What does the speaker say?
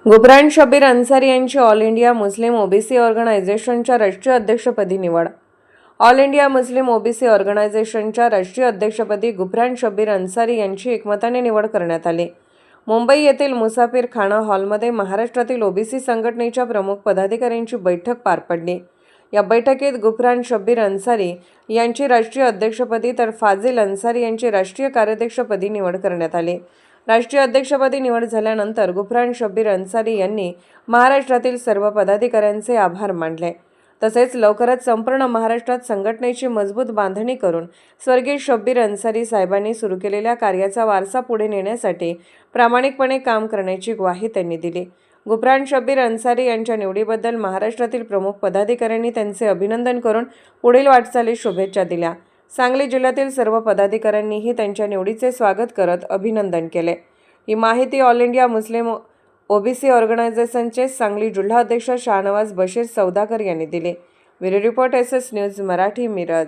गुफरान शब्बीर अन्सारी यांची all India Muslim OBC ऑर्गनायझेशनच्या राष्ट्रीय अध्यक्षपदी निवड. ऑल इंडिया मुस्लिम ओबीसी ऑर्गनायझेशनच्या राष्ट्रीय अध्यक्षपदी गुफरान शब्बीर अन्सारी यांची एकमताने निवड करण्यात आली. मुंबई येथील मुसाफिर खाना हॉलमध्ये महाराष्ट्रातील ओबीसी संघटनेच्या प्रमुख पदाधिकाऱ्यांची बैठक पार पडली. या बैठकीत गुफरान शब्बीर अन्सारी यांची राष्ट्रीय अध्यक्षपदी तर फाजिल अन्सारी यांची राष्ट्रीय कार्याध्यक्षपदी निवड करण्यात आली. राष्ट्रीय अध्यक्षपदी निवड झाल्यानंतर गुफरान शब्बीर अन्सारी यांनी महाराष्ट्रातील सर्व पदाधिकाऱ्यांचे आभार मानले. तसेच लवकरच संपूर्ण महाराष्ट्रात संघटनेची मजबूत बांधणी करून स्वर्गीय शब्बीर अन्सारी साहेबांनी सुरू केलेल्या कार्याचा वारसा पुढे नेण्यासाठी प्रामाणिकपणे काम करण्याची ग्वाही त्यांनी दिली. गुफरान शब्बीर अन्सारी यांच्या निवडीबद्दल महाराष्ट्रातील प्रमुख पदाधिकाऱ्यांनी त्यांचे अभिनंदन करून पुढील वाटचालीस शुभेच्छा दिल्या. सांगली जिल्ह्यातील सर्व पदाधिकाऱ्यांनीही त्यांच्या निवडीचे स्वागत करत अभिनंदन केले. ही माहिती ऑल इंडिया मुस्लिम ओबीसी ऑर्गनायझेशनचे सांगली जिल्हा अध्यक्ष शाहनवाज बशीर सौदागर यांनी दिली. Bureau report SS news Marathi, Miraj.